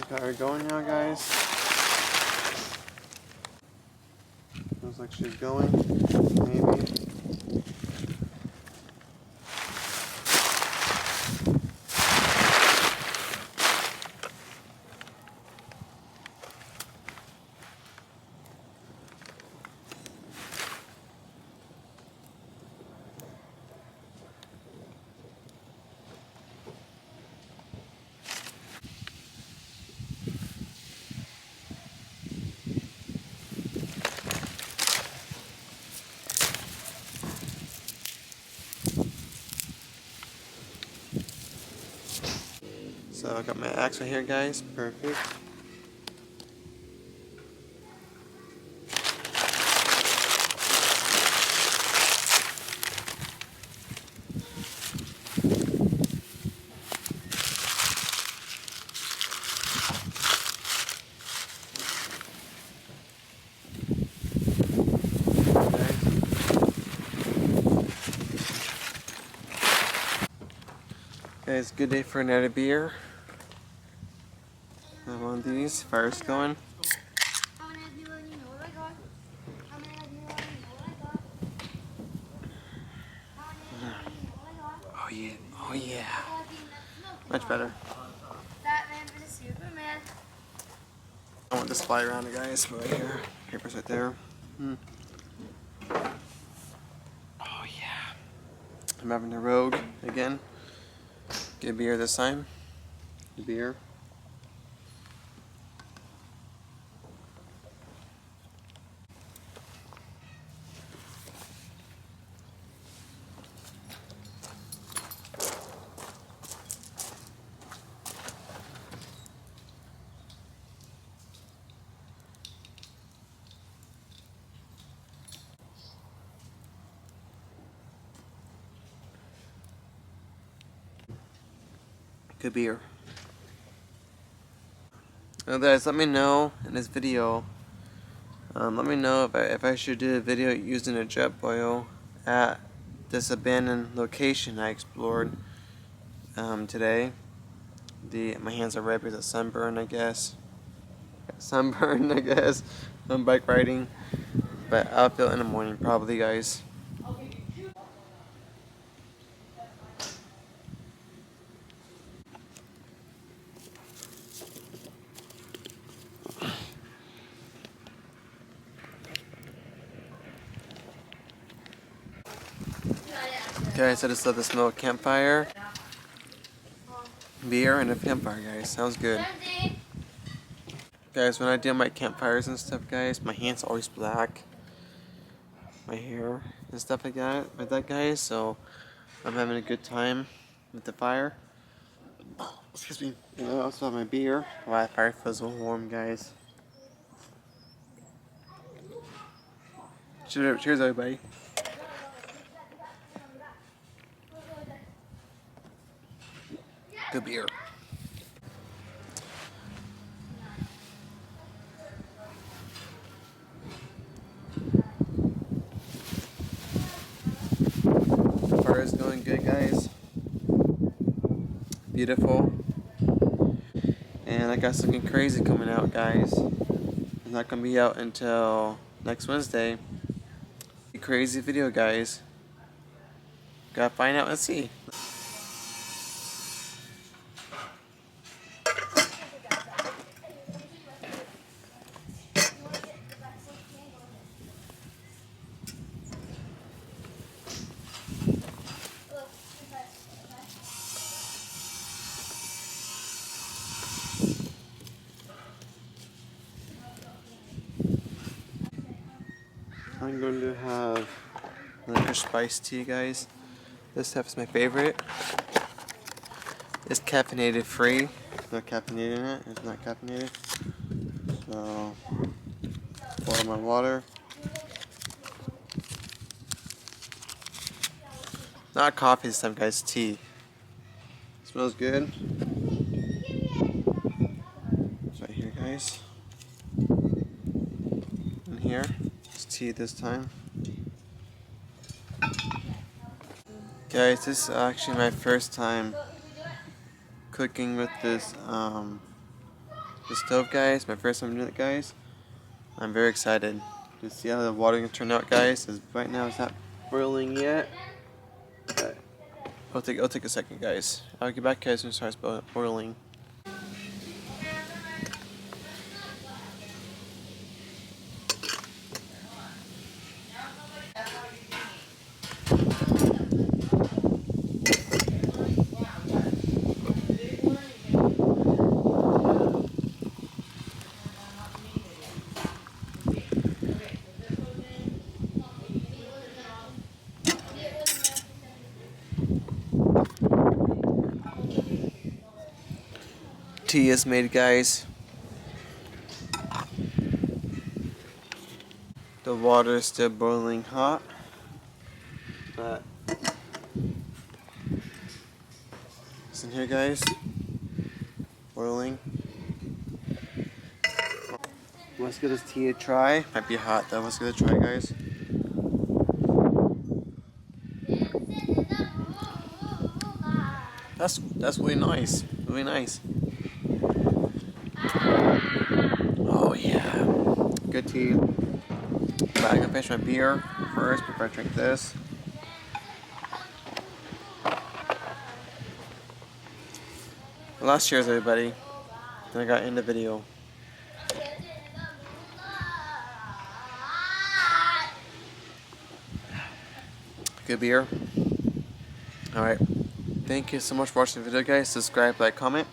Got her going now, guys. Looks like she's going. Maybe. So I got my axe right here, guys. Perfect. Guys, good day for another beer. Have one of these. Fire's going. Oh yeah. Oh yeah. Much better. I want this fly around it, guys. Right here. Paper's right there. Oh yeah. I'm having a Rogue again. Good beer this time. Good beer. Good beer. Now guys, let me know in this video. Let me know if I should do a video using a Jetboil at this abandoned location I explored today. My hands are red because of sunburn, I guess. Sunburn, I guess. I'm bike riding, but I'll feel it in the morning probably, guys. Guys, I just love the smell of campfire, beer, and a campfire, guys. Sounds good. Guys, when I do my campfires and stuff, guys, my hands are always black. My hair and stuff like that, guys. So I'm having a good time with the fire. Excuse me. And I also have my beer. Wow, the fire feels so warm, guys. Cheers, everybody. Good beer. Fire is going good, guys. Beautiful. And I got something crazy coming out, guys. It's not gonna be out until next Wednesday. Crazy video, guys. Gotta find out and see. I'm going to have licorice spice tea, guys. This stuff is my favorite. It's caffeinated free. No caffeinated in it. It's not caffeinated. So, pour my water. Not coffee this time, guys. Tea. Smells good. It's right here, guys. In here. It's tea this time. Guys, this is actually my first time cooking with this the stove, guys. My first time doing it, guys. I'm very excited to see how the water can turn out, guys. As right now it's not boiling yet. But it'll take a second, guys. I'll get back, guys, when it starts boiling. Tea is made, guys. The water is still boiling hot, but it's in here, guys. Boiling. Let's give this tea a try. Might be hot though. Let's give it a try, guys. That's really nice. Really nice. Oh yeah. Good tea. But I'm gonna finish my beer first before I drink this. Last cheers, everybody. Then I got in the video. Good beer. Alright. Thank you so much for watching the video, guys. Subscribe, like, comment.